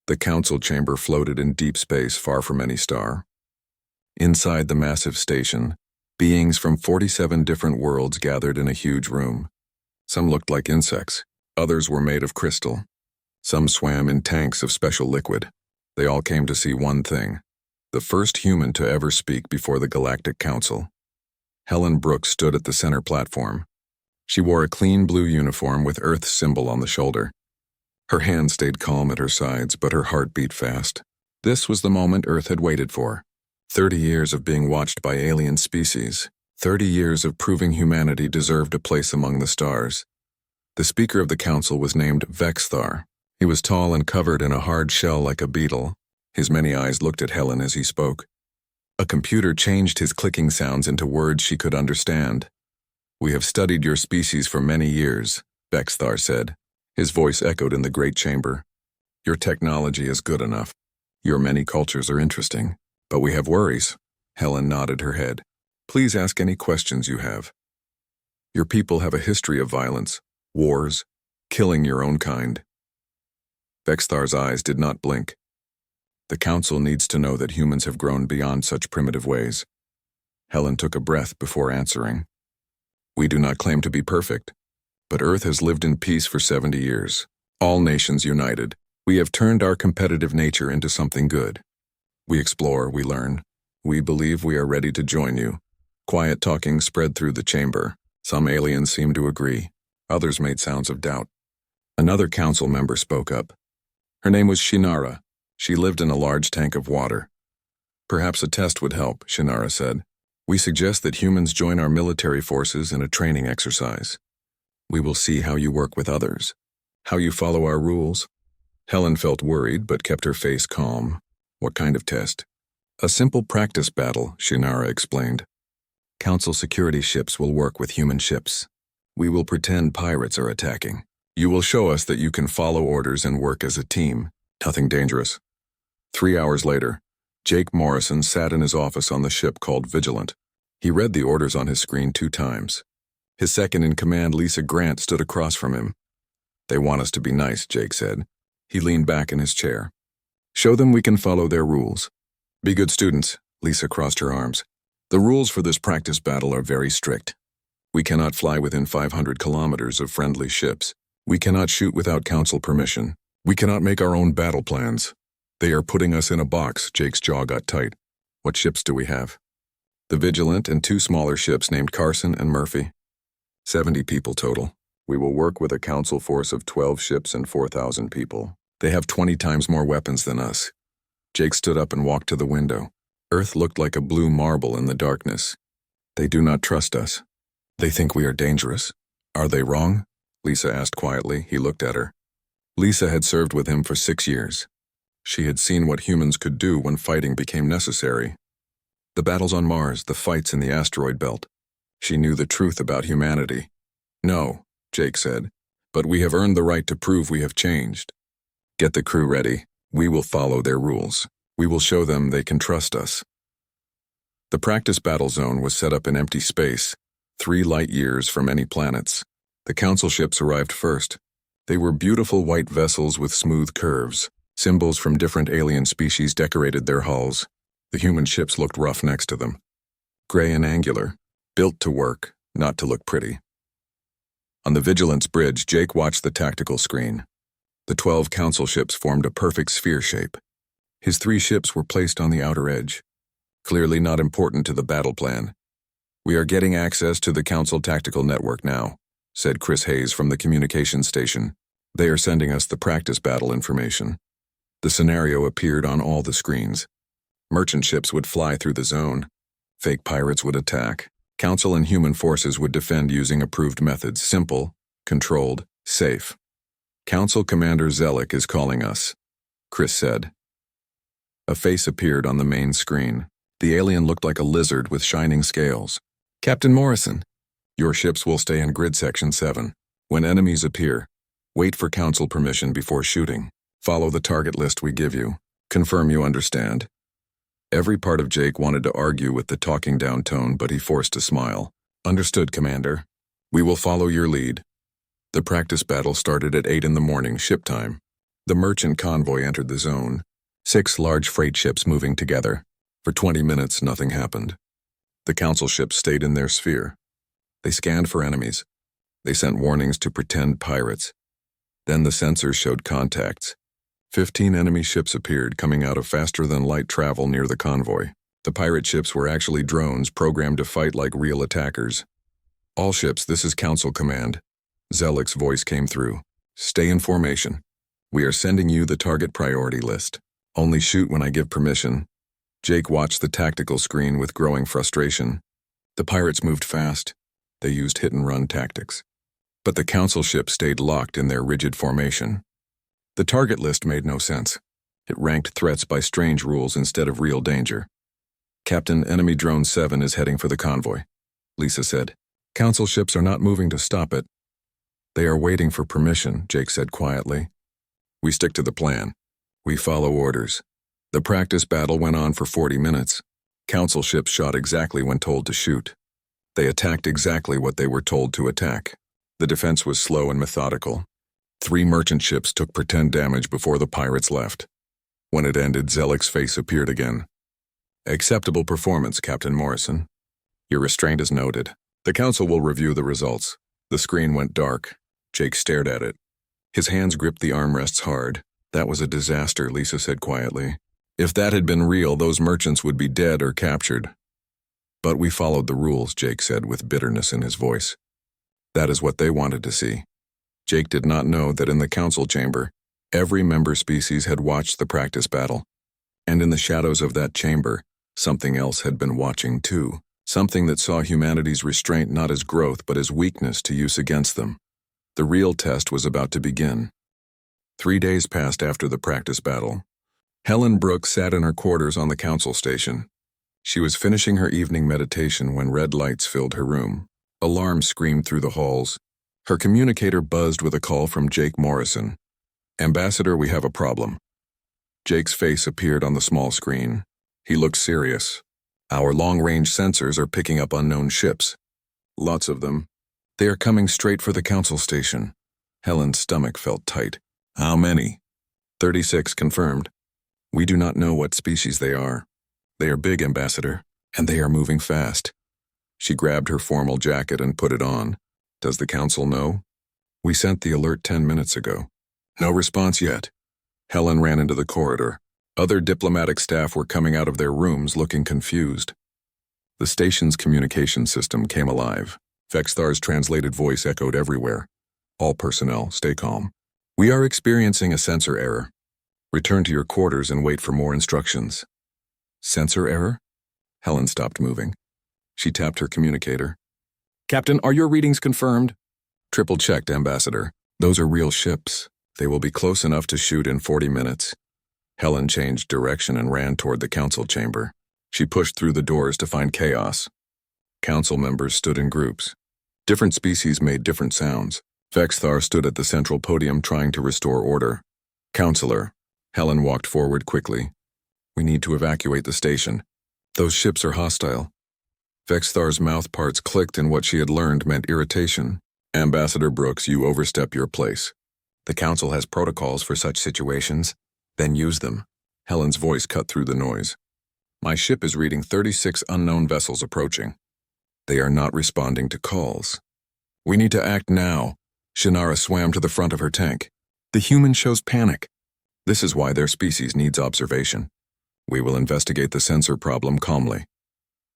The council chamber floated in deep space far from any star. Inside the massive station, beings from 47 different worlds gathered in a huge room. Some looked like insects, others were made of crystal. Some swam in tanks of special liquid. They all came to see one thing: the first human to ever speak before the Galactic Council. Helen Brooks stood at the center platform. She wore a clean blue uniform with Earth's symbol on the shoulder. Her hand stayed calm at her sides, but her heart beat fast. This was the moment Earth had waited for. 30 years of being watched by alien species. 30 years of proving humanity deserved a place among the stars. The speaker of the council was named Vexthar. He was tall and covered in a hard shell like a beetle. His many eyes looked at Helen as he spoke. A computer changed his clicking sounds into words she could understand. "We have studied your species for many years," Vexthar said. His voice echoed in the great chamber. "Your technology is good enough. Your many cultures are interesting. But we have worries." Helen nodded her head. "Please ask any questions you have. Your people have a history of violence, wars, killing your own kind." Vexthar's eyes did not blink. "The council needs to know that humans have grown beyond such primitive ways." Helen took a breath before answering. "We do not claim to be perfect, but Earth has lived in peace for 70 years. All nations united. We have turned our competitive nature into something good. We explore, we learn. We believe we are ready to join you." Quiet talking spread through the chamber. Some aliens seemed to agree. Others made sounds of doubt. Another council member spoke up. Her name was Shinara. She lived in a large tank of water. "Perhaps a test would help," Shinara said. "We suggest that humans join our military forces in a training exercise. We will see how you work with others, how you follow our rules." Helen felt worried but kept her face calm. "What kind of test?" "A simple practice battle," Shinara explained. "Council security ships will work with human ships. We will pretend pirates are attacking. You will show us that you can follow orders and work as a team. Nothing dangerous." 3 hours later, Jake Morrison sat in his office on the ship called Vigilant. He read the orders on his screen 2 times. His second-in-command, Lisa Grant, stood across from him. "They want us to be nice," Jake said. He leaned back in his chair. "Show them we can follow their rules. Be good students." Lisa crossed her arms. "The rules for this practice battle are very strict. We cannot fly within 500 kilometers of friendly ships. We cannot shoot without council permission. We cannot make our own battle plans. They are putting us in a box." Jake's jaw got tight. "What ships do we have?" "The Vigilant and 2 smaller ships named Carson and Murphy. 70 people total. We will work with a council force of 12 ships and 4,000 people. They have 20 times more weapons than us." Jake stood up and walked to the window. Earth looked like a blue marble in the darkness. "They do not trust us. They think we are dangerous. Are they wrong?" Lisa asked quietly. He looked at her. Lisa had served with him for 6 years. She had seen what humans could do when fighting became necessary. The battles on Mars, the fights in the asteroid belt. She knew the truth about humanity. "No," Jake said, "but we have earned the right to prove we have changed. Get the crew ready. We will follow their rules. We will show them they can trust us." The practice battle zone was set up in empty space, 3 light years from any planets. The council ships arrived first. They were beautiful white vessels with smooth curves. Symbols from different alien species decorated their hulls. The human ships looked rough next to them. Gray and angular, built to work, not to look pretty. On the Vigilance bridge, Jake watched the tactical screen. The 12 council ships formed a perfect sphere shape. His 3 ships were placed on the outer edge. Clearly not important to the battle plan. "We are getting access to the council tactical network now," said Chris Hayes from the communications station. "They are sending us the practice battle information." The scenario appeared on all the screens. Merchant ships would fly through the zone. Fake pirates would attack. Council and human forces would defend using approved methods: simple, controlled, safe. "Council Commander Zellick is calling us," Chris said. A face appeared on the main screen. The alien looked like a lizard with shining scales. "Captain Morrison, your ships will stay in grid section 7. When enemies appear, wait for council permission before shooting. Follow the target list we give you. Confirm you understand." Every part of Jake wanted to argue with the talking down tone, but he forced a smile. "Understood, Commander. We will follow your lead." The practice battle started at 8 in the morning, ship time. The merchant convoy entered the zone, 6 large freight ships moving together. For 20 minutes, nothing happened. The council ships stayed in their sphere. They scanned for enemies. They sent warnings to pretend pirates. Then the sensors showed contacts. 15 enemy ships appeared, coming out of faster-than-light travel near the convoy. The pirate ships were actually drones programmed to fight like real attackers. All ships, this is Council Command. Zelik's voice came through. Stay in formation. We are sending you the target priority list. Only shoot when I give permission. Jake watched the tactical screen with growing frustration. The pirates moved fast. They used hit-and-run tactics. But the council ships stayed locked in their rigid formation. The target list made no sense. It ranked threats by strange rules instead of real danger. Captain, enemy drone 7 is heading for the convoy, Lisa said. Council ships are not moving to stop it. They are waiting for permission, Jake said quietly. We stick to the plan. We follow orders. The practice battle went on for 40 minutes. Council ships shot exactly when told to shoot. They attacked exactly what they were told to attack. The defense was slow and methodical. 3 merchant ships took pretend damage before the pirates left. When it ended, Zelik's face appeared again. Acceptable performance, Captain Morrison. Your restraint is noted. The council will review the results. The screen went dark. Jake stared at it. His hands gripped the armrests hard. That was a disaster, Lisa said quietly. If that had been real, those merchants would be dead or captured. But we followed the rules, Jake said with bitterness in his voice. That is what they wanted to see. Jake did not know that in the council chamber, every member species had watched the practice battle. And in the shadows of that chamber, something else had been watching too. Something that saw humanity's restraint not as growth but as weakness to use against them. The real test was about to begin. 3 days passed after the practice battle. Helen Brooks sat in her quarters on the council station. She was finishing her evening meditation when red lights filled her room. Alarms screamed through the halls. Her communicator buzzed with a call from Jake Morrison. Ambassador, we have a problem. Jake's face appeared on the small screen. He looked serious. Our long-range sensors are picking up unknown ships. Lots of them. They are coming straight for the council station. Helen's stomach felt tight. How many? 36 confirmed. We do not know what species they are. They are big, Ambassador, and they are moving fast. She grabbed her formal jacket and put it on. Does the council know? We sent the alert 10 minutes ago. No response yet. Helen ran into the corridor. Other diplomatic staff were coming out of their rooms looking confused. The station's communication system came alive. Vexthar's translated voice echoed everywhere. All personnel, stay calm. We are experiencing a sensor error. Return to your quarters and wait for more instructions. Sensor error? Helen stopped moving. She tapped her communicator. Captain, are your readings confirmed? Triple-checked, Ambassador. Those are real ships. They will be close enough to shoot in 40 minutes. Helen changed direction and ran toward the council chamber. She pushed through the doors to find chaos. Council members stood in groups. Different species made different sounds. Vexthar stood at the central podium trying to restore order. Counselor. Helen walked forward quickly. We need to evacuate the station. Those ships are hostile. Vexthar's mouth parts clicked and what she had learned meant irritation. Ambassador Brooks, you overstep your place. The council has protocols for such situations. Then use them. Helen's voice cut through the noise. My ship is reading 36 unknown vessels approaching. They are not responding to calls. We need to act now. Shannara swam to the front of her tank. The human shows panic. This is why their species needs observation. We will investigate the sensor problem calmly.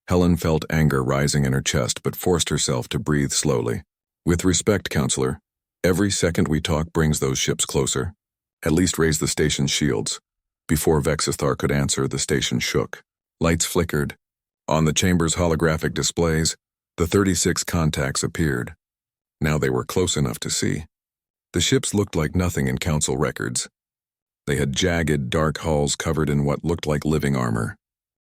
Helen felt anger rising in her chest but forced herself to breathe slowly. With respect, Counselor, every second we talk brings those ships closer. At least raise the station's shields. Before Vexithar could answer, the station shook. Lights flickered. On the chamber's holographic displays, the 36 contacts appeared. Now they were close enough to see. The ships looked like nothing in council records. They had jagged, dark hulls covered in what looked like living armor.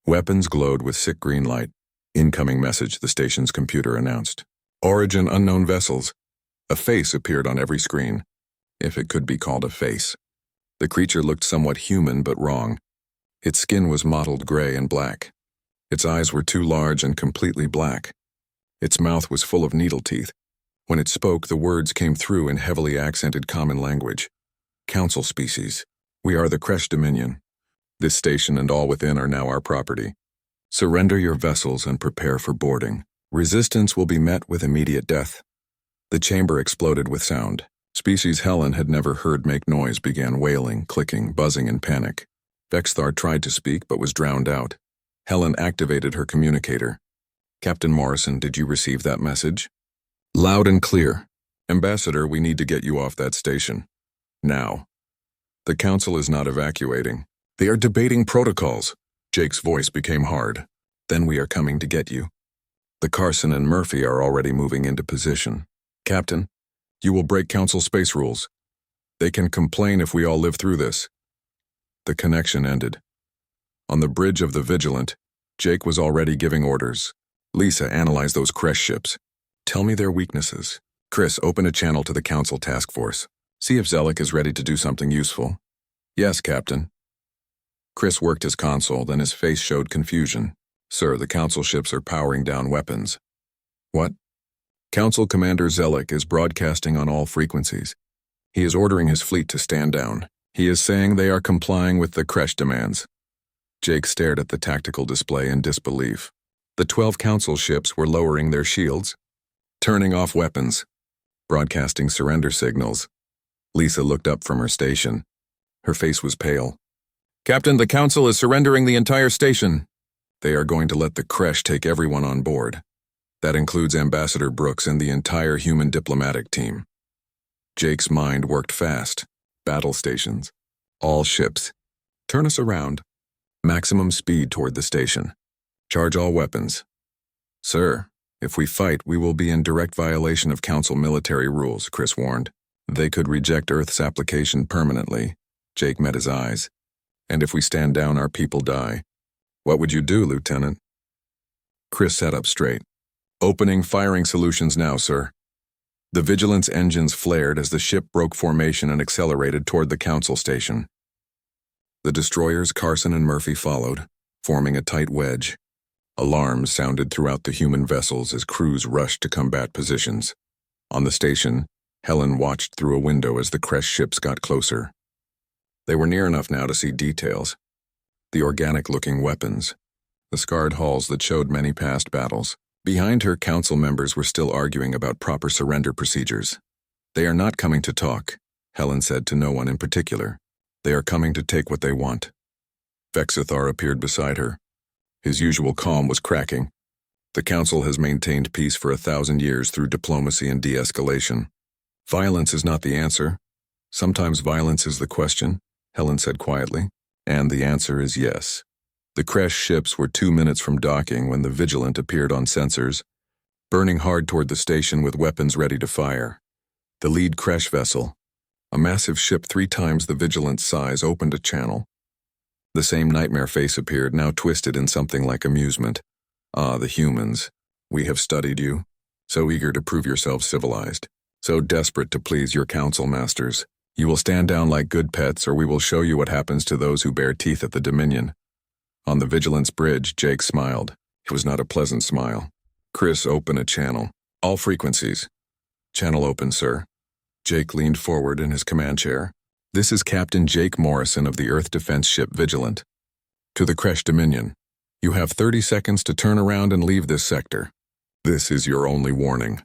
Weapons glowed with sick green light. Incoming message, the station's computer announced. Origin unknown vessels. A face appeared on every screen, if it could be called a face. The creature looked somewhat human but wrong. Its skin was mottled gray and black. Its eyes were too large and completely black. Its mouth was full of needle teeth. When it spoke, the words came through in heavily accented common language. Council species. We are the Kresh Dominion. This station and all within are now our property. Surrender your vessels and prepare for boarding. Resistance will be met with immediate death. The chamber exploded with sound. Species Helen had never heard make noise began wailing, clicking, buzzing in panic. Vexthar tried to speak but was drowned out. Helen activated her communicator. Captain Morrison, did you receive that message? Loud and clear. Ambassador, we need to get you off that station. Now. The council is not evacuating. They are debating protocols. Jake's voice became hard. Then we are coming to get you. The Carson and Murphy are already moving into position. Captain, you will break council space rules. They can complain if we all live through this. The connection ended. On the bridge of the Vigilant, Jake was already giving orders. Lisa, analyze those Kresh ships. Tell me their weaknesses. Chris, open a channel to the council task force. See if Zellick is ready to do something useful. Yes, Captain. Chris worked his console, then his face showed confusion. Sir, the council ships are powering down weapons. What? Council Commander Zellick is broadcasting on all frequencies. He is ordering his fleet to stand down. He is saying they are complying with the Kresh demands. Jake stared at the tactical display in disbelief. The 12 council ships were lowering their shields, turning off weapons, broadcasting surrender signals. Lisa looked up from her station. Her face was pale. Captain, the council is surrendering the entire station. They are going to let the Kresh take everyone on board. That includes Ambassador Brooks and the entire human diplomatic team. Jake's mind worked fast. Battle stations. All ships. Turn us around. Maximum speed toward the station. Charge all weapons. Sir, if we fight, we will be in direct violation of council military rules, Chris warned. They could reject Earth's application permanently. Jake met his eyes. And if we stand down, our people die. What would you do, Lieutenant? Chris sat up straight. Opening firing solutions now, sir. The Vigilance engines flared as the ship broke formation and accelerated toward the council station. The destroyers Carson and Murphy followed, forming a tight wedge. Alarms sounded throughout the human vessels as crews rushed to combat positions. On the station, Helen watched through a window as the Kresh ships got closer. They were near enough now to see details. The organic-looking weapons. The scarred hulls that showed many past battles. Behind her, council members were still arguing about proper surrender procedures. They are not coming to talk, Helen said to no one in particular. They are coming to take what they want. Vexithar appeared beside her. His usual calm was cracking. The council has maintained peace for 1,000 years through diplomacy and de-escalation. Violence is not the answer. Sometimes violence is the question, Helen said quietly. And the answer is yes. The Kresh ships were 2 minutes from docking when the Vigilant appeared on sensors, burning hard toward the station with weapons ready to fire. The lead Kresh vessel, a massive ship 3 times the Vigilant's size, opened a channel. The same nightmare face appeared, now twisted in something like amusement. Ah, the humans. We have studied you. So eager to prove yourselves civilized. So desperate to please your council masters. You will stand down like good pets, or we will show you what happens to those who bear teeth at the Dominion. On the Vigilance bridge, Jake smiled. It was not a pleasant smile. Chris, open a channel. All frequencies. Channel open, sir. Jake leaned forward in his command chair. This is Captain Jake Morrison of the Earth Defense Ship Vigilant. To the Kresh Dominion. You have 30 seconds to turn around and leave this sector. This is your only warning.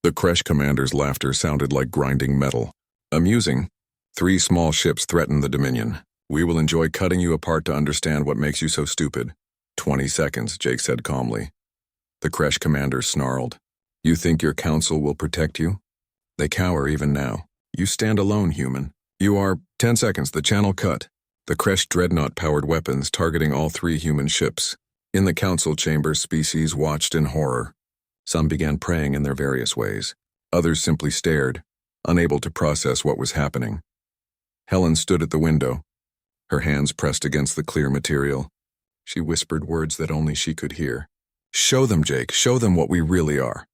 The Kresh commander's laughter sounded like grinding metal. Amusing. 3 small ships threaten the Dominion. We will enjoy cutting you apart to understand what makes you so stupid. 20 seconds, Jake said calmly. The Kresh commander snarled. You think your council will protect you? They cower even now. You stand alone, human. You are 10 seconds, the channel cut. The Kresh dreadnought-powered weapons targeting all 3 human ships. In the council chamber, species watched in horror. Some began praying in their various ways. Others simply stared, unable to process what was happening. Helen stood at the window, her hands pressed against the clear material. She whispered words that only she could hear. Show them, Jake, show them what we really are.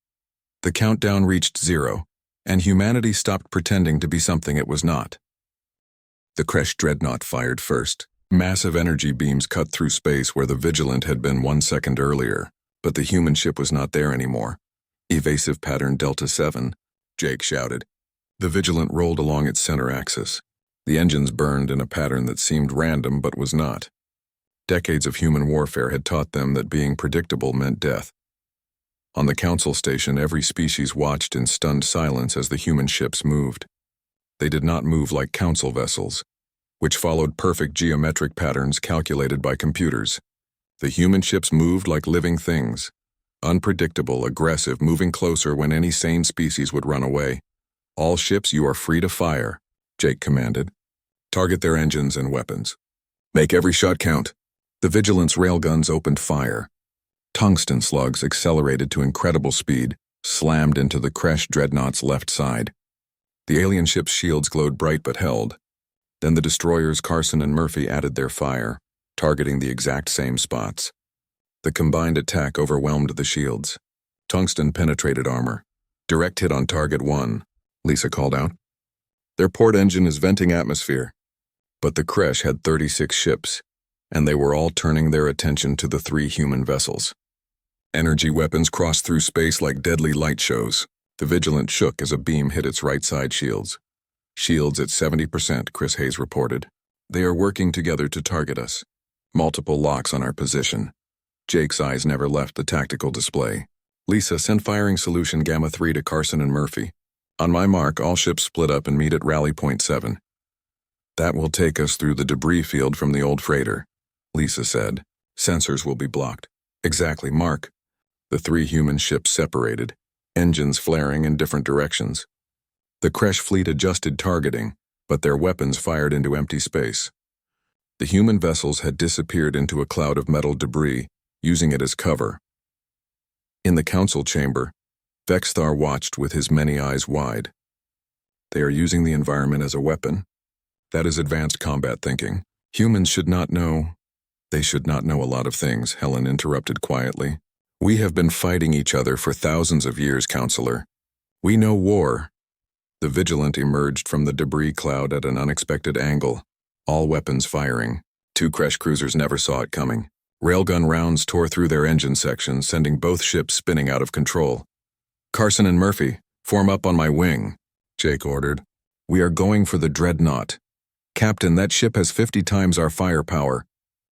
The countdown reached 0, and humanity stopped pretending to be something it was not. The Kresh dreadnought fired first. Massive energy beams cut through space where the Vigilant had been 1 second earlier, but the human ship was not there anymore. Evasive pattern Delta 7, Jake shouted. The Vigilant rolled along its center axis. The engines burned in a pattern that seemed random but was not. Decades of human warfare had taught them that being predictable meant death. On the council station, every species watched in stunned silence as the human ships moved. They did not move like council vessels, which followed perfect geometric patterns calculated by computers. The human ships moved like living things, unpredictable, aggressive, moving closer when any sane species would run away. "All ships, you are free to fire," Jake commanded. "Target their engines and weapons. Make every shot count." The Vigilance railguns opened fire. Tungsten slugs accelerated to incredible speed, slammed into the Kresh dreadnought's left side. The alien ship's shields glowed bright but held. Then the destroyers Carson and Murphy added their fire, targeting the exact same spots. The combined attack overwhelmed the shields. Tungsten penetrated armor. "Direct hit on target 1, Lisa called out. "Their port engine is venting atmosphere." But the Kresh had 36 ships, and they were all turning their attention to the 3 human vessels. Energy weapons crossed through space like deadly light shows. The Vigilant shook as a beam hit its right side shields. "Shields at 70%, Chris Hayes reported. "They are working together to target us. Multiple locks on our position." Jake's eyes never left the tactical display. "Lisa, send firing solution Gamma 3 to Carson and Murphy. On my mark, all ships split up and meet at rally point 7. That will take us through the debris field from the old freighter," Lisa said. "Sensors will be blocked." "Exactly, Mark." The 3 human ships separated, engines flaring in different directions. The Kresh fleet adjusted targeting, but their weapons fired into empty space. The human vessels had disappeared into a cloud of metal debris, using it as cover. In the council chamber, Vexthar watched with his many eyes wide. "They are using the environment as a weapon. That is advanced combat thinking. Humans should not know." "They should not know a lot of things," Helen interrupted quietly. "We have been fighting each other for thousands of years, Counselor. We know war." The Vigilant emerged from the debris cloud at an unexpected angle, all weapons firing. 2 Kresh cruisers never saw it coming. Railgun rounds tore through their engine sections, sending both ships spinning out of control. "Carson and Murphy, form up on my wing," Jake ordered. "We are going for the dreadnought." "Captain, that ship has 50 times our firepower,"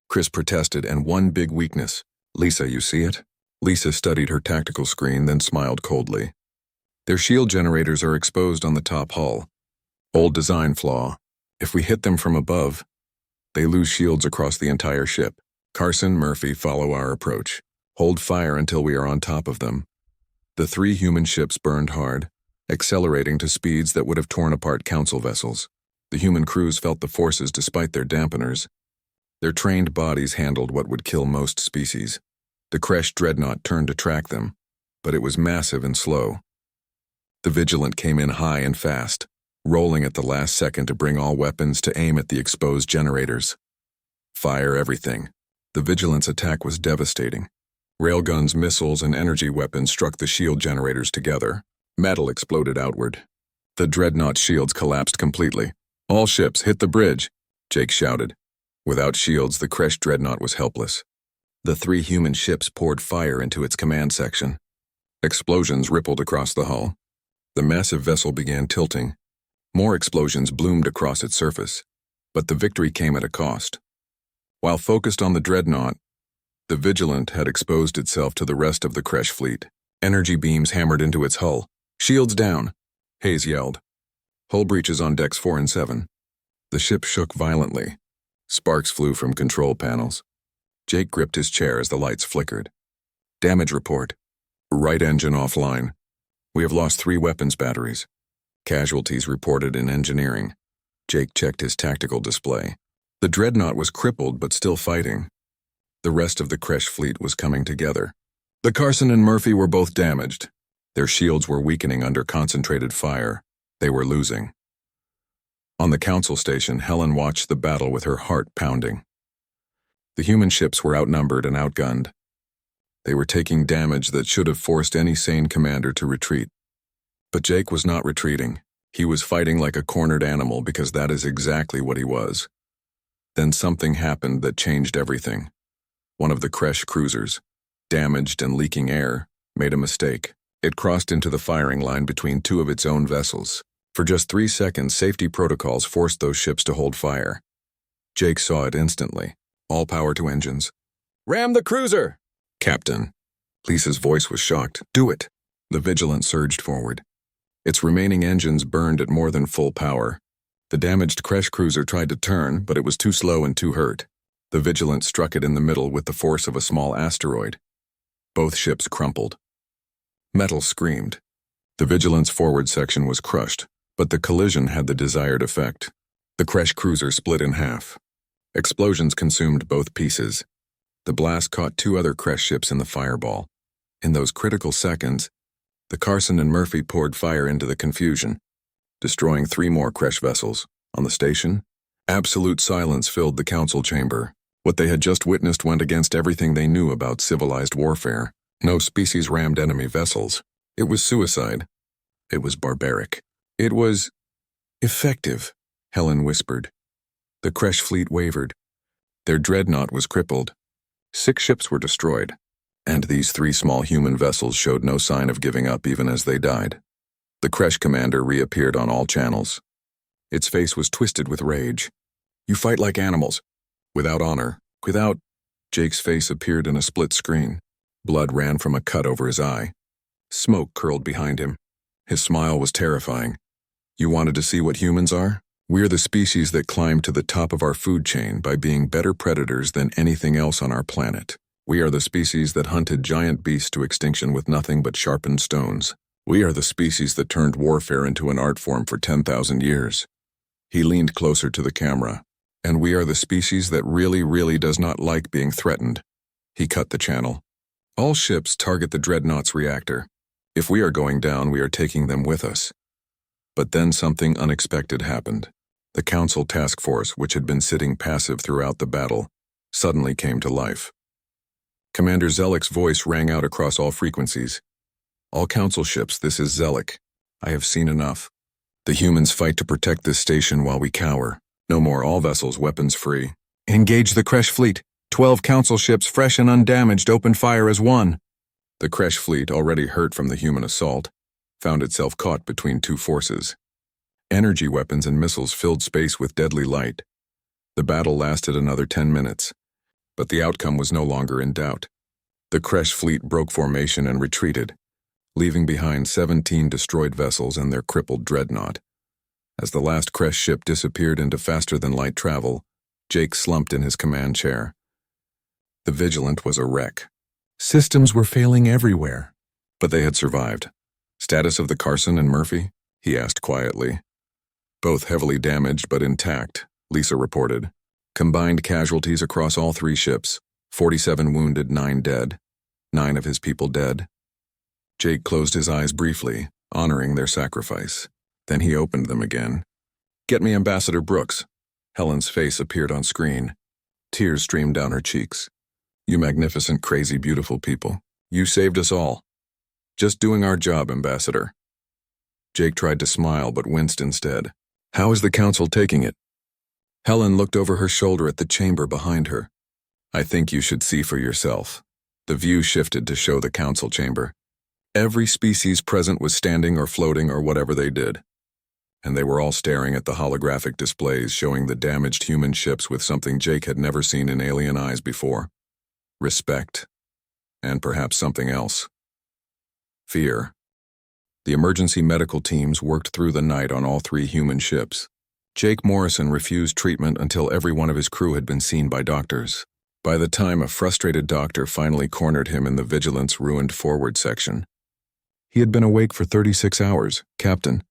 Chris protested, "and one big weakness." "Lisa, you see it?" Lisa studied her tactical screen, then smiled coldly. "Their shield generators are exposed on the top hull. Old design flaw. If we hit them from above, they lose shields across the entire ship. Carson, Murphy, follow our approach. Hold fire until we are on top of them." The 3 human ships burned hard, accelerating to speeds that would have torn apart council vessels. The human crews felt the forces despite their dampeners. Their trained bodies handled what would kill most species. The Kresh dreadnought turned to track them, but it was massive and slow. The Vigilant came in high and fast, rolling at the last second to bring all weapons to aim at the exposed generators. "Fire everything." The Vigilant's attack was devastating. Railguns, missiles, and energy weapons struck the shield generators together. Metal exploded outward. The dreadnought's shields collapsed completely. "All ships, hit the bridge," Jake shouted. Without shields, the Kresh dreadnought was helpless. The 3 human ships poured fire into its command section. Explosions rippled across the hull. The massive vessel began tilting. More explosions bloomed across its surface, but the victory came at a cost. While focused on the dreadnought, the Vigilant had exposed itself to the rest of the Kresh fleet. Energy beams hammered into its hull. "Shields down," Hayes yelled. "Hull breaches on decks 4 and 7. The ship shook violently. Sparks flew from control panels. Jake gripped his chair as the lights flickered. "Damage report. Right engine offline. We have lost 3 weapons batteries. Casualties reported in engineering." Jake checked his tactical display. The dreadnought was crippled but still fighting. The rest of the Kresh fleet was coming together. The Carson and Murphy were both damaged. Their shields were weakening under concentrated fire. They were losing. On the council station, Helen watched the battle with her heart pounding. The human ships were outnumbered and outgunned. They were taking damage that should have forced any sane commander to retreat. But Jake was not retreating. He was fighting like a cornered animal because that is exactly what he was. Then something happened that changed everything. One of the Kresh cruisers, damaged and leaking air, made a mistake. It crossed into the firing line between 2 of its own vessels. For just 3 seconds, safety protocols forced those ships to hold fire. Jake saw it instantly. All power to engines. "Ram the cruiser!" "Captain." Lisa's voice was shocked. "Do it." The Vigilant surged forward. Its remaining engines burned at more than full power. The damaged Crash cruiser tried to turn, but it was too slow and too hurt. The Vigilant struck it in the middle with the force of a small asteroid. Both ships crumpled. Metal screamed. The Vigilant's forward section was crushed, but the collision had the desired effect. The Crash cruiser split in half. Explosions consumed both pieces. The blast caught 2 other Crash ships in the fireball. In those critical seconds, the Carson and Murphy poured fire into the confusion, destroying 3 more Crash vessels. On the station, absolute silence filled the council chamber. What they had just witnessed went against everything they knew about civilized warfare. No species rammed enemy vessels. It was suicide. It was barbaric. It was effective, Helen whispered. The Crash fleet wavered. Their dreadnought was crippled. 6 ships were destroyed, and these 3 small human vessels showed no sign of giving up even as they died. The Crash commander reappeared on all channels. Its face was twisted with rage. "You fight like animals. Without honor. Without—" Jake's face appeared in a split screen. Blood ran from a cut over his eye. Smoke curled behind him. His smile was terrifying. "You wanted to see what humans are? We're the species that climbed to the top of our food chain by being better predators than anything else on our planet. We are the species that hunted giant beasts to extinction with nothing but sharpened stones. We are the species that turned warfare into an art form for 10,000 years. He leaned closer to the camera. "And we are the species that really does not like being threatened." He cut the channel. "All ships target the Dreadnought's reactor. If we are going down, we are taking them with us." But then something unexpected happened. The Council task force, which had been sitting passive throughout the battle, suddenly came to life. Commander Zellick's voice rang out across all frequencies. "All Council ships, this is Zellick. I have seen enough. The humans fight to protect this station while we cower. No more, all vessels weapons free. Engage the Crash fleet. 12 Council ships, fresh and undamaged, open fire as one." The Crash fleet, already hurt from the human assault, found itself caught between 2 forces. Energy weapons and missiles filled space with deadly light. The battle lasted another 10 minutes, but the outcome was no longer in doubt. The Crash fleet broke formation and retreated, leaving behind 17 destroyed vessels and their crippled dreadnought. As the last Crash ship disappeared into faster-than-light travel, Jake slumped in his command chair. The Vigilant was a wreck. Systems were failing everywhere, but they had survived. "Status of the Carson and Murphy?" he asked quietly. "Both heavily damaged but intact," Lisa reported. "Combined casualties across all 3 ships. 47 wounded, 9 dead. 9 of his people dead." Jake closed his eyes briefly, honoring their sacrifice. Then he opened them again. "Get me Ambassador Brooks." Helen's face appeared on screen. Tears streamed down her cheeks. "You magnificent, crazy, beautiful people. You saved us all. Just doing our job, Ambassador." Jake tried to smile but winced instead. "How is the Council taking it?" Helen looked over her shoulder at the chamber behind her. "I think you should see for yourself." The view shifted to show the Council chamber. Every species present was standing or floating or whatever they did, and they were all staring at the holographic displays showing the damaged human ships with something Jake had never seen in alien eyes before. Respect, and perhaps something else. Fear. The emergency medical teams worked through the night on all 3 human ships. Jake Morrison refused treatment until every one of his crew had been seen by doctors. By the time a frustrated doctor finally cornered him in the Vigilant's ruined forward section. He had been awake for 36 hours. "Captain,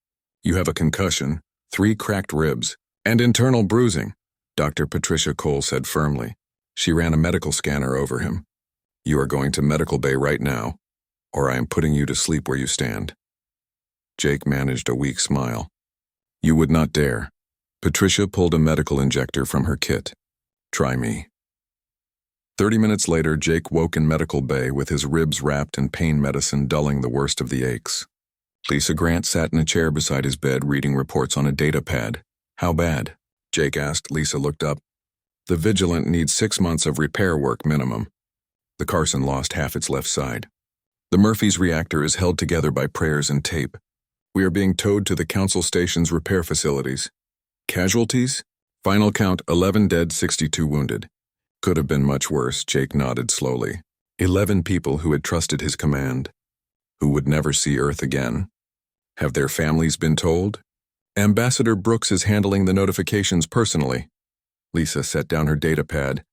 you have a concussion, 3 cracked ribs, and internal bruising," Dr. Patricia Cole said firmly. She ran a medical scanner over him. "You are going to medical bay right now, or I am putting you to sleep where you stand." Jake managed a weak smile. "You would not dare." Patricia pulled a medical injector from her kit. "Try me." 30 minutes later, Jake woke in medical bay with his ribs wrapped in pain medicine dulling the worst of the aches. Lisa Grant sat in a chair beside his bed reading reports on a data pad. "How bad?" Jake asked. Lisa looked up. "The Vigilant needs 6 months of repair work minimum. The Carson lost half its left side. The Murphy's reactor is held together by prayers and tape. We are being towed to the Council Station's repair facilities. Casualties? Final count 11 dead, 62 wounded. Could have been much worse, Jake nodded slowly. 11 people who had trusted his command, who would never see Earth again. Have their families been told? Ambassador Brooks is handling the notifications personally. Lisa set down her datapad.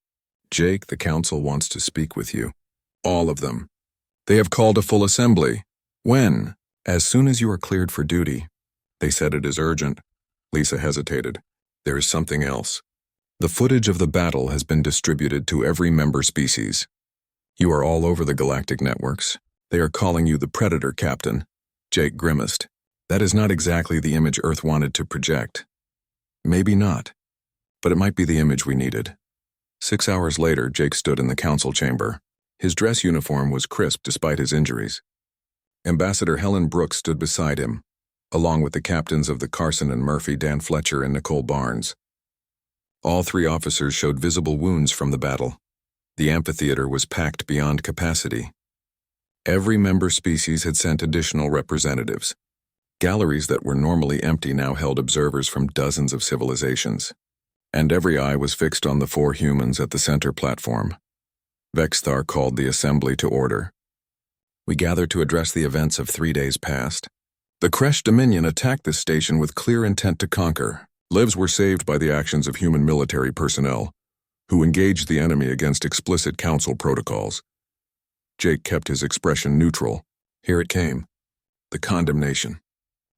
Jake, the Council wants to speak with you. All of them. They have called a full assembly. When? As soon as you are cleared for duty. They said it is urgent. Lisa hesitated. There is something else. The footage of the battle has been distributed to every member species. You are all over the galactic networks. They are calling you the Predator, Captain. Jake grimaced. That is not exactly the image Earth wanted to project. Maybe not. But it might be the image we needed. 6 hours later, Jake stood in the council chamber. His dress uniform was crisp despite his injuries. Ambassador Helen Brooks stood beside him, along with the captains of the Carson and Murphy, Dan Fletcher, and Nicole Barnes. All 3 officers showed visible wounds from the battle. The amphitheater was packed beyond capacity. Every member species had sent additional representatives. Galleries that were normally empty now held observers from dozens of civilizations. And every eye was fixed on the 4 humans at the center platform. Vexthar called the assembly to order. We gathered to address the events of 3 days past. The Kresh Dominion attacked this station with clear intent to conquer. Lives were saved by the actions of human military personnel, who engaged the enemy against explicit council protocols. Jake kept his expression neutral. Here it came. The condemnation.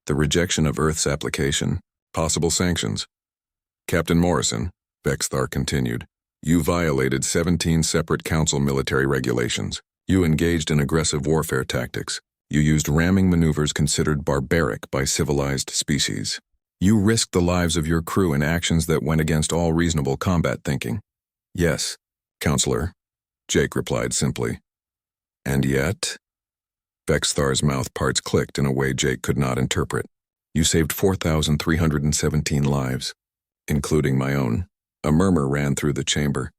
The rejection of Earth's application. Possible sanctions. Captain Morrison, Vexthar continued, you violated 17 separate council military regulations. You engaged in aggressive warfare tactics. You used ramming maneuvers considered barbaric by civilized species. You risked the lives of your crew in actions that went against all reasonable combat thinking. Yes, Counselor, Jake replied simply. And yet? Vexthar's mouth parts clicked in a way Jake could not interpret. You saved 4,317 lives, including my own. A murmur ran through the chamber.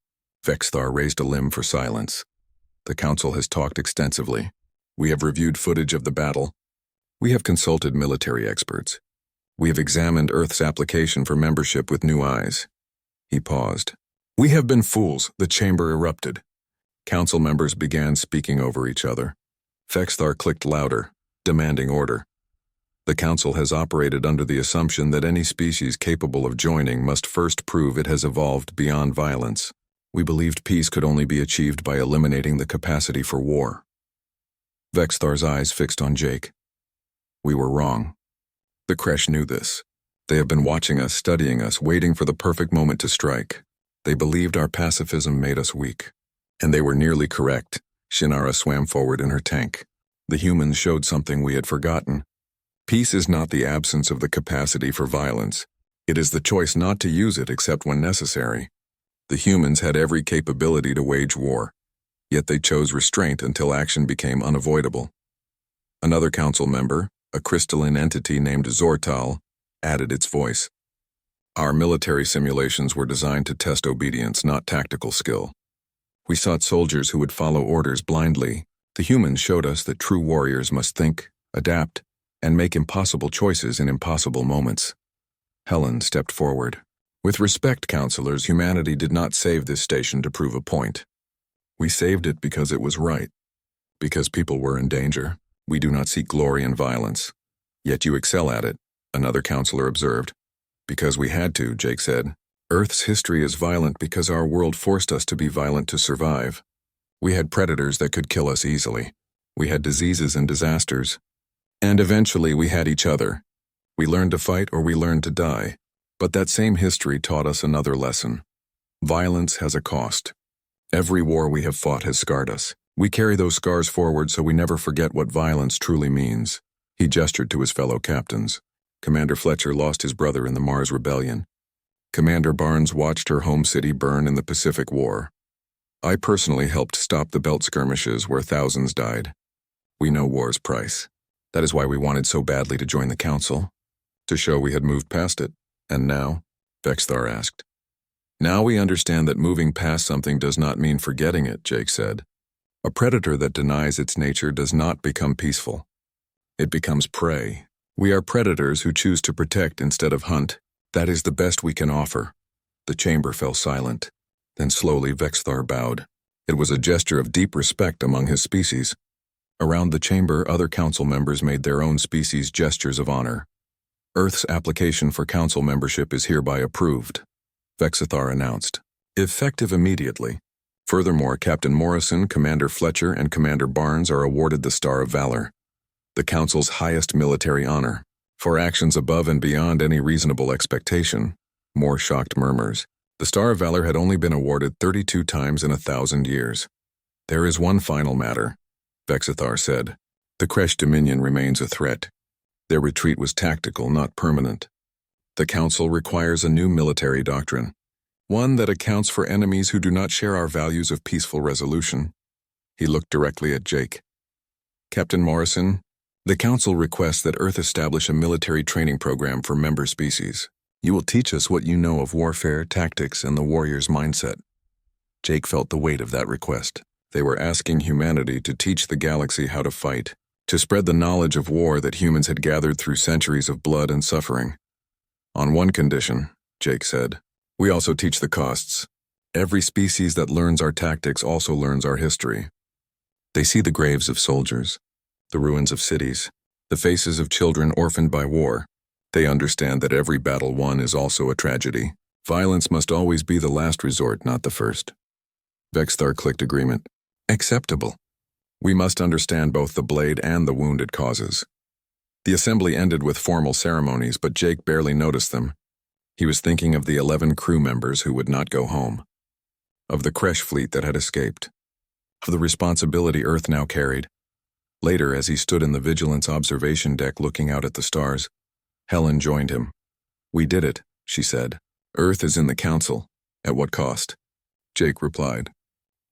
Vexthar raised a limb for silence. The Council has talked extensively. We have reviewed footage of the battle. We have consulted military experts. We have examined Earth's application for membership with new eyes. He paused. We have been fools, the chamber erupted. Council members began speaking over each other. Vexthar clicked louder, demanding order. The Council has operated under the assumption that any species capable of joining must first prove it has evolved beyond violence. We believed peace could only be achieved by eliminating the capacity for war. Vexthar's eyes fixed on Jake. We were wrong. The Kresh knew this. They have been watching us, studying us, waiting for the perfect moment to strike. They believed our pacifism made us weak. And they were nearly correct. Shinara swam forward in her tank. The humans showed something we had forgotten. Peace is not the absence of the capacity for violence. It is the choice not to use it except when necessary. The humans had every capability to wage war, yet they chose restraint until action became unavoidable. Another council member, a crystalline entity named Zortal, added its voice. Our military simulations were designed to test obedience, not tactical skill. We sought soldiers who would follow orders blindly. The humans showed us that true warriors must think, adapt, and make impossible choices in impossible moments. Helen stepped forward. With respect, counselors, humanity did not save this station to prove a point. We saved it because it was right. Because people were in danger. We do not seek glory and violence. Yet you excel at it, another counselor observed. Because we had to, Jake said. Earth's history is violent because our world forced us to be violent to survive. We had predators that could kill us easily. We had diseases and disasters. And eventually we had each other. We learned to fight or we learned to die. But that same history taught us another lesson. Violence has a cost. Every war we have fought has scarred us. We carry those scars forward so we never forget what violence truly means. He gestured to his fellow captains. Commander Fletcher lost his brother in the Mars Rebellion. Commander Barnes watched her home city burn in the Pacific War. I personally helped stop the belt skirmishes where thousands died. We know war's price. That is why we wanted so badly to join the Council. To show we had moved past it. And now? Vexthar asked. Now we understand that moving past something does not mean forgetting it, Jake said. A predator that denies its nature does not become peaceful. It becomes prey, We are predators who choose to protect instead of hunt. That is the best we can offer. The chamber fell silent. Then slowly Vexthar bowed. It was a gesture of deep respect among his species. Around the chamber, other council members made their own species gestures of honor. Earth's application for council membership is hereby approved, Vexthar announced. Effective immediately. Furthermore, Captain Morrison, Commander Fletcher, and Commander Barnes are awarded the Star of Valor, the Council's highest military honor, for actions above and beyond any reasonable expectation. More shocked murmurs. The Star of Valor had only been awarded 32 times in 1,000 years. There is one final matter, Vexthar said. The Kresh Dominion remains a threat. Their retreat was tactical, not permanent. The Council requires a new military doctrine, one that accounts for enemies who do not share our values of peaceful resolution. He looked directly at Jake. Captain Morrison, the Council requests that Earth establish a military training program for member species. You will teach us what you know of warfare, tactics, and the warrior's mindset. Jake felt the weight of that request. They were asking humanity to teach the galaxy how to fight, to spread the knowledge of war that humans had gathered through centuries of blood and suffering. On one condition, Jake said, we also teach the costs. Every species that learns our tactics also learns our history. They see the graves of soldiers, the ruins of cities, the faces of children orphaned by war. They understand that every battle won is also a tragedy. Violence must always be the last resort, not the first. Vexthar clicked agreement. Acceptable. We must understand both the blade and the wound it causes. The assembly ended with formal ceremonies, but Jake barely noticed them. He was thinking of the 11 crew members who would not go home, of the Kresh fleet that had escaped, of the responsibility Earth now carried. Later, as he stood in the Vigilance observation deck looking out at the stars, Helen joined him. We did it, she said. Earth is in the Council. At what cost? Jake replied.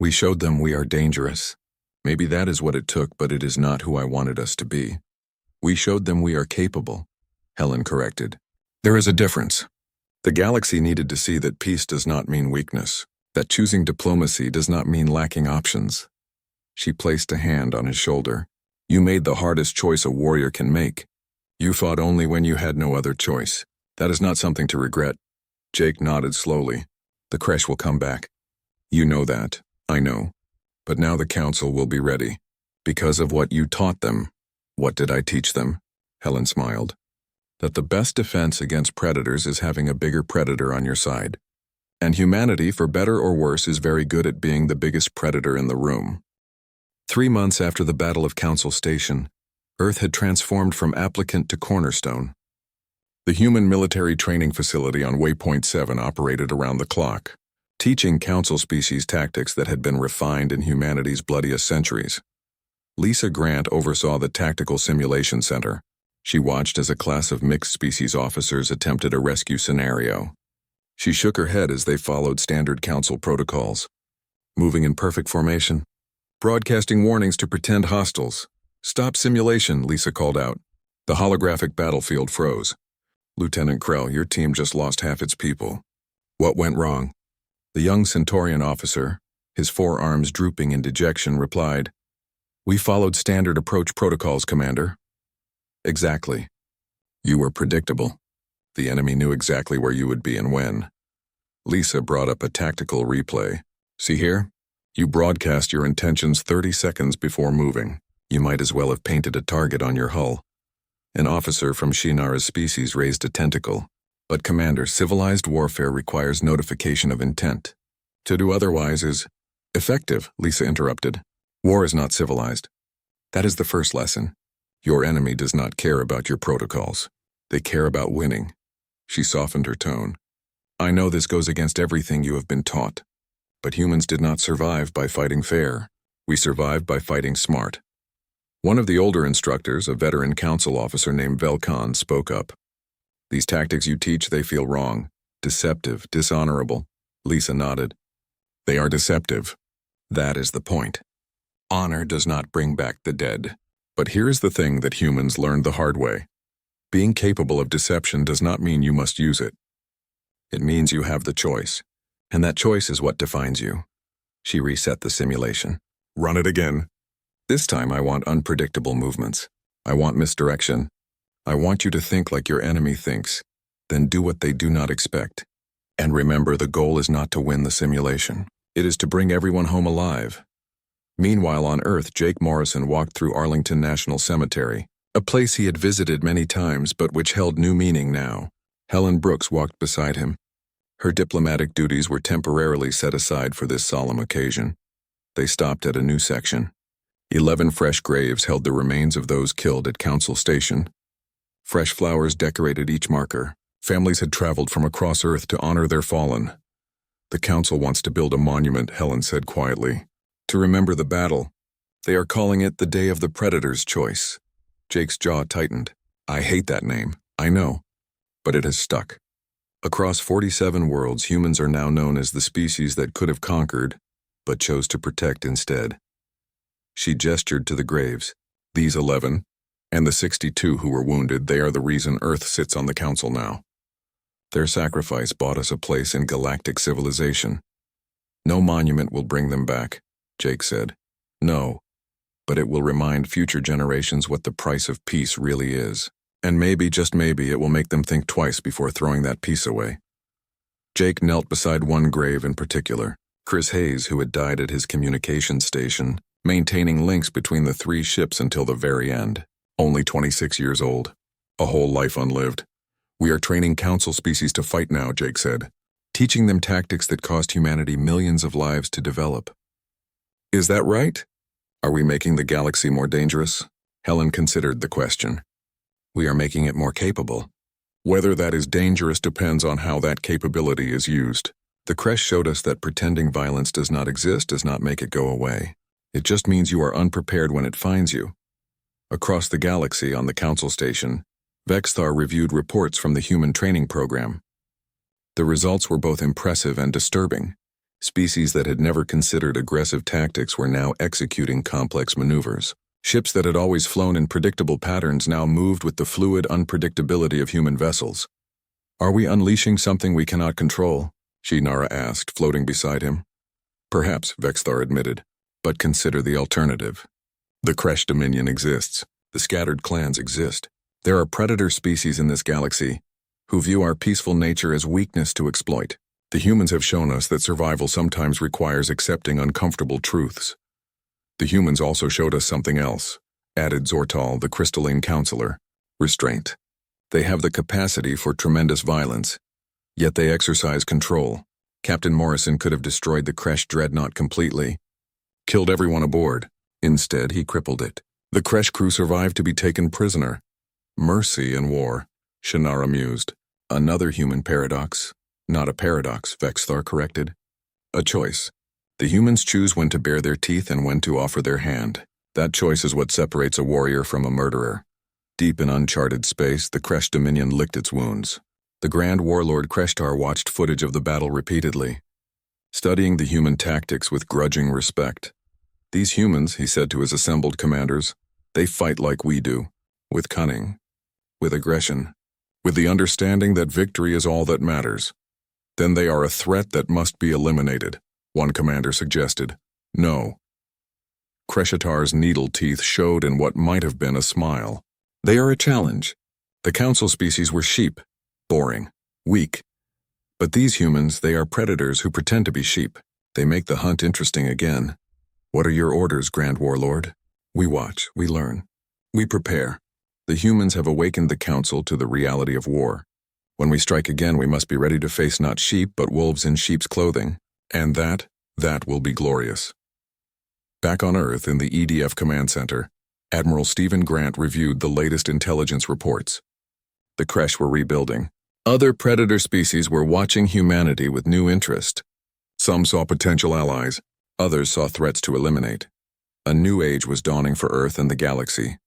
We showed them we are dangerous. Maybe that is what it took, but it is not who I wanted us to be. We showed them we are capable, Helen corrected. There is a difference. The galaxy needed to see that peace does not mean weakness, that choosing diplomacy does not mean lacking options. She placed a hand on his shoulder. You made the hardest choice a warrior can make. You fought only when you had no other choice. That is not something to regret. Jake nodded slowly. The Kresh will come back. You know that. I know. But now the Council will be ready. Because of what you taught them. What did I teach them? Helen smiled. That the best defense against predators is having a bigger predator on your side. And humanity, for better or worse, is very good at being the biggest predator in the room. 3 months after the Battle of Council Station, Earth had transformed from applicant to cornerstone. The human military training facility on Waypoint 7 operated around the clock, teaching Council species tactics that had been refined in humanity's bloodiest centuries. Lisa Grant oversaw the Tactical Simulation Center. She watched as a class of mixed species officers attempted a rescue scenario. She shook her head as they followed standard Council protocols. Moving in perfect formation. Broadcasting warnings to pretend hostiles. Stop simulation, Lisa called out. The holographic battlefield froze. Lieutenant Krell, your team just lost half its people. What went wrong? The young Centaurian officer, his forearms drooping in dejection, replied, We followed standard approach protocols, Commander. Exactly. You were predictable. The enemy knew exactly where you would be and when. Lisa brought up a tactical replay. See here? You broadcast your intentions 30 seconds before moving. You might as well have painted a target on your hull. An officer from Shinara's species raised a tentacle. But Commander, civilized warfare requires notification of intent. To do otherwise is effective, Lisa interrupted. War is not civilized. That is the first lesson. Your enemy does not care about your protocols. They care about winning. She softened her tone. I know this goes against everything you have been taught. But humans did not survive by fighting fair. We survived by fighting smart. One of the older instructors, a veteran council officer named Velkan, spoke up. These tactics you teach, they feel wrong, deceptive, dishonorable. Lisa nodded. They are deceptive. That is the point. Honor does not bring back the dead. But here is the thing that humans learned the hard way. Being capable of deception does not mean you must use it. It means you have the choice. And that choice is what defines you. She reset the simulation. Run it again. This time I want unpredictable movements. I want misdirection. I want you to think like your enemy thinks, then do what they do not expect. And remember, the goal is not to win the simulation. It is to bring everyone home alive. Meanwhile, on Earth, Jake Morrison walked through Arlington National Cemetery, a place he had visited many times but which held new meaning now. Helen Brooks walked beside him. Her diplomatic duties were temporarily set aside for this solemn occasion. They stopped at a new section. 11 fresh graves held the remains of those killed at Council Station. Fresh flowers decorated each marker. Families had traveled from across Earth to honor their fallen. The Council wants to build a monument, Helen said quietly, to remember the battle. They are calling it the Day of the Predator's Choice. Jake's jaw tightened. I hate that name, I know, but it has stuck. Across 47 worlds, humans are now known as the species that could have conquered, but chose to protect instead. She gestured to the graves. These 11, and the 62 who were wounded, they are the reason Earth sits on the Council now. Their sacrifice bought us a place in galactic civilization. No monument will bring them back, Jake said. No, but it will remind future generations what the price of peace really is. And maybe, just maybe, it will make them think twice before throwing that piece away. Jake knelt beside one grave in particular, Chris Hayes, who had died at his communications station, maintaining links between the 3 ships until the very end. Only 26 years old. A whole life unlived. We are training Council species to fight now, Jake said, teaching them tactics that cost humanity millions of lives to develop. Is that right? Are we making the galaxy more dangerous? Helen considered the question. We are making it more capable. Whether that is dangerous depends on how that capability is used. The Kresh showed us that pretending violence does not exist does not make it go away. It just means you are unprepared when it finds you. Across the galaxy on the Council Station, Vexthar reviewed reports from the human training program. The results were both impressive and disturbing. Species that had never considered aggressive tactics were now executing complex maneuvers. Ships that had always flown in predictable patterns now moved with the fluid unpredictability of human vessels. Are we unleashing something we cannot control? Shinara asked, floating beside him. Perhaps, Vexthar admitted, but consider the alternative. The Kresh Dominion exists. The scattered clans exist. There are predator species in this galaxy who view our peaceful nature as weakness to exploit. The humans have shown us that survival sometimes requires accepting uncomfortable truths. The humans also showed us something else, added Zortal, the crystalline counselor. Restraint. They have the capacity for tremendous violence, yet they exercise control. Captain Morrison could have destroyed the Kresh dreadnought completely, killed everyone aboard. Instead, he crippled it. The Kresh crew survived to be taken prisoner. Mercy in war, Shinara mused. Another human paradox. Not a paradox, Vexthar corrected. A choice. The humans choose when to bare their teeth and when to offer their hand. That choice is what separates a warrior from a murderer. Deep in uncharted space, the Kresh Dominion licked its wounds. The Grand Warlord Kreshtar watched footage of the battle repeatedly, studying the human tactics with grudging respect. These humans, he said to his assembled commanders, they fight like we do, with cunning, with aggression, with the understanding that victory is all that matters. Then they are a threat that must be eliminated, one commander suggested. No. Kreshatar's needle teeth showed in what might have been a smile. They are a challenge. The Council species were sheep, boring, weak. But these humans, they are predators who pretend to be sheep. They make the hunt interesting again. What are your orders, Grand Warlord? We watch, we learn, we prepare. The humans have awakened the Council to the reality of war. When we strike again, we must be ready to face not sheep, but wolves in sheep's clothing. And that will be glorious. Back on Earth, in the EDF Command Center, Admiral Stephen Grant reviewed the latest intelligence reports. The Kresh were rebuilding. Other predator species were watching humanity with new interest. Some saw potential allies, others saw threats to eliminate. A new age was dawning for Earth and the galaxy.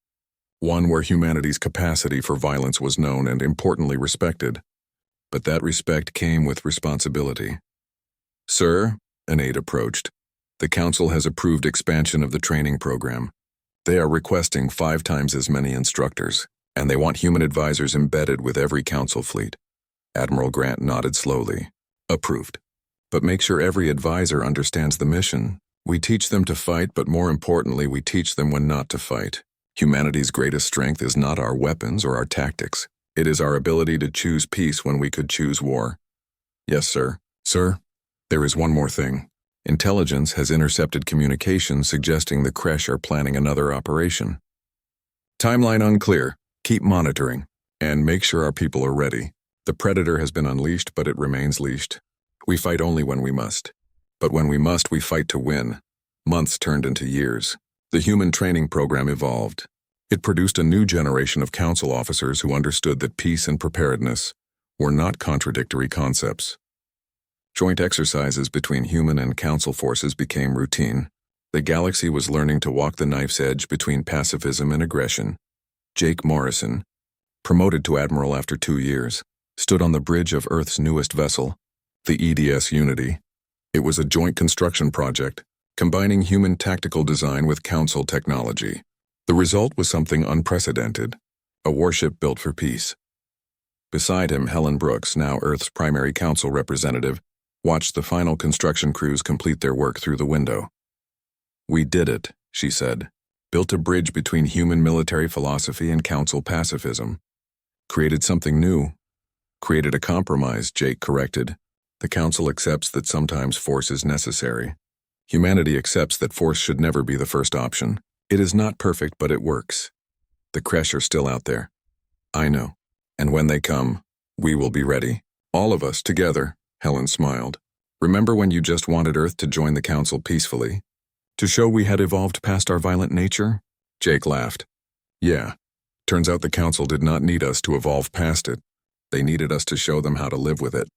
One where humanity's capacity for violence was known and importantly respected. But that respect came with responsibility. Sir, an aide approached. The Council has approved expansion of the training program. They are requesting 5 times as many instructors, and they want human advisors embedded with every Council fleet. Admiral Grant nodded slowly. Approved. But make sure every advisor understands the mission. We teach them to fight, but more importantly, we teach them when not to fight. Humanity's greatest strength is not our weapons or our tactics. It is our ability to choose peace when we could choose war. Yes, sir. Sir, there is one more thing. Intelligence has intercepted communications suggesting the Kresh are planning another operation. Timeline unclear. Keep monitoring. And make sure our people are ready. The predator has been unleashed, but it remains leashed. We fight only when we must. But when we must, we fight to win. Months turned into years. The human training program evolved. It produced a new generation of council officers who understood that peace and preparedness were not contradictory concepts. Joint exercises between human and council forces became routine. The galaxy was learning to walk the knife's edge between pacifism and aggression. Jake Morrison, promoted to admiral after 2 years, stood on the bridge of Earth's newest vessel, the EDS Unity. It was a joint construction project, combining human tactical design with council technology. The result was something unprecedented, a warship built for peace. Beside him, Helen Brooks, now Earth's primary council representative, watched the final construction crews complete their work through the window. "We did it," she said. "Built a bridge between human military philosophy and council pacifism. Created something new. Created a compromise," Jake corrected. "The council accepts that sometimes force is necessary. Humanity accepts that force should never be the first option. It is not perfect, but it works. The Kresh are still out there. I know. And when they come, we will be ready. All of us together," Helen smiled. "Remember when you just wanted Earth to join the council peacefully? To show we had evolved past our violent nature?" Jake laughed. "Yeah. Turns out the council did not need us to evolve past it. They needed us to show them how to live with it.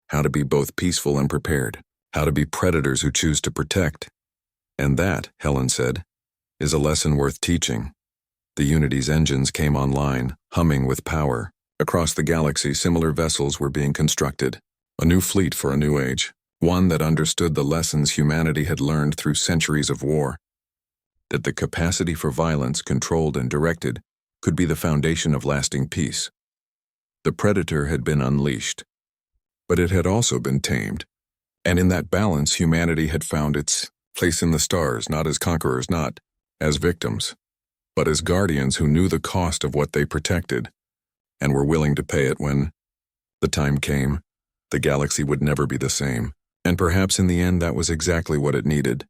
How to be both peaceful and prepared. How to be predators who choose to protect. And that," Helen said, "is a lesson worth teaching." The Unity's engines came online, humming with power. Across the galaxy, similar vessels were being constructed. A new fleet for a new age. One that understood the lessons humanity had learned through centuries of war. That the capacity for violence, controlled and directed, could be the foundation of lasting peace. The predator had been unleashed, but it had also been tamed. And in that balance, humanity had found its place in the stars, not as conquerors, not as victims, but as guardians who knew the cost of what they protected, and were willing to pay it when the time came. The galaxy would never be the same, and perhaps in the end that was exactly what it needed.